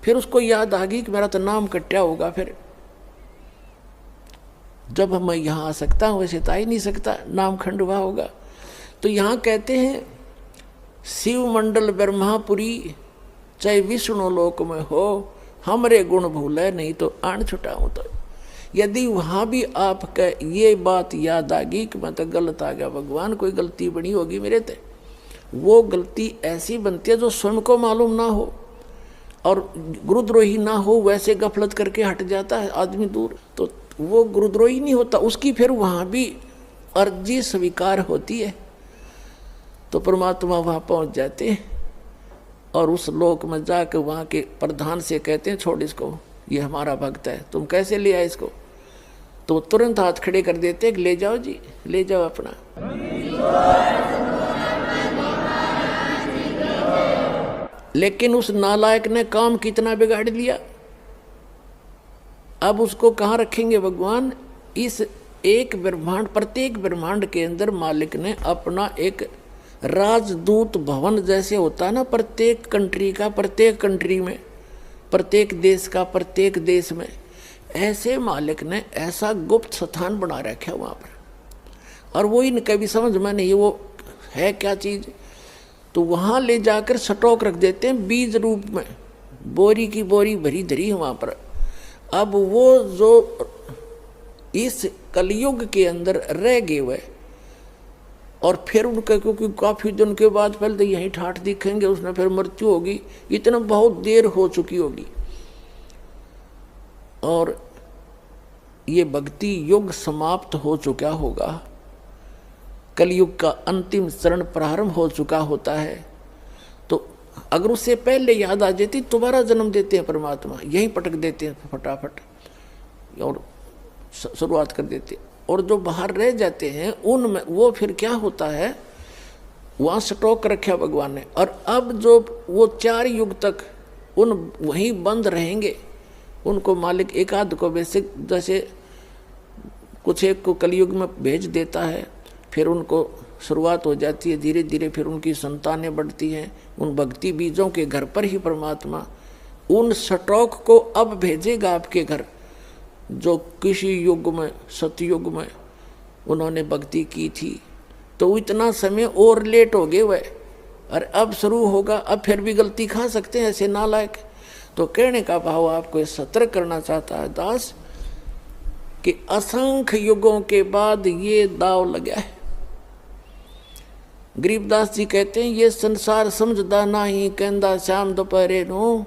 फिर उसको याद आ गई कि मेरा तो नाम कट्या होगा। फिर जब मैं यहाँ आ सकता हूँ वैसे तो आ ही नहीं सकता, नाम खंडवा होगा। तो यहाँ कहते हैं शिव मंडल ब्रह्मापुरी चाहे विष्णु लोक में हो, हमरे गुण भूले नहीं तो आन छुटाऊं। तो यदि वहाँ भी आपका ये बात याद आ गई कि मैं तो गलत आ गया भगवान, कोई गलती बनी होगी मेरे ते, वो गलती ऐसी बनती है जो स्वयं को मालूम ना हो और गुरुद्रोही ना हो, वैसे गफलत करके हट जाता है आदमी दूर, तो वो गुरुद्रोही नहीं होता, उसकी फिर वहाँ भी अर्जी स्वीकार होती है। तो परमात्मा वहाँ पहुँच जाते हैं और उस लोक में जाकर वहाँ के प्रधान से कहते हैं छोड़ इसको, ये हमारा भक्त है, तुम कैसे ले आए इसको। तो तुरंत हाथ खड़े कर देते हैं, ले जाओ जी, ले जाओ अपना। लेकिन उस नालायक ने काम कितना बिगाड़ दिया। अब उसको कहाँ रखेंगे भगवान। इस एक ब्रह्मांड, प्रत्येक ब्रह्मांड के अंदर मालिक ने अपना एक राजदूत भवन जैसे होता है ना, प्रत्येक कंट्री का, प्रत्येक कंट्री में, प्रत्येक देश का, प्रत्येक देश में, ऐसे मालिक ने ऐसा गुप्त स्थान बना रखा है वहाँ पर। और वो इनका भी समझ में नहीं वो है क्या चीज़। तो वहाँ ले जाकर स्टॉक रख देते हैं बीज रूप में, बोरी की बोरी भरी धरी है वहाँ पर। अब वो जो इस कलयुग के अंदर रह गए हुए और फिर उनका, क्योंकि काफ़ी दिन के बाद पहले तो यहीं ठाठ दिखेंगे, उसने फिर मृत्यु होगी, इतना बहुत देर हो चुकी होगी और ये भक्ति युग समाप्त हो चुका होगा, कलयुग का अंतिम चरण प्रारंभ हो चुका होता है। तो अगर उससे पहले याद आ जाती, दोबारा जन्म देते हैं परमात्मा, यहीं पटक देते हैं फटाफट और शुरुआत कर देते हैं। और जो बाहर रह जाते हैं उनमें वो फिर क्या होता है, वहाँ स्टॉक रखा भगवान ने। और अब जो वो 4 युग तक उन वहीं बंद रहेंगे, उनको मालिक एक आध को बेसिक जैसे कुछ एक को कलयुग में भेज देता है, फिर उनको शुरुआत हो जाती है, धीरे धीरे फिर उनकी संतानें बढ़ती हैं। उन भक्ति बीजों के घर पर ही परमात्मा उन स्टॉक को अब भेजेगा आपके घर, जो किसी युग में, सतयुग में उन्होंने भक्ति की थी। तो इतना समय और लेट हो गए वह, और अब शुरू होगा, अब फिर भी गलती खा सकते हैं ऐसे नालायक। तो कहने का भाव आपको सतर्क करना चाहता है दास कि असंख्य युगों के बाद ये दाव लगा है। गरीबदास जी कहते हैं, ये संसार समझदा नहीं, कहंदा श्याम दोपहरे नो,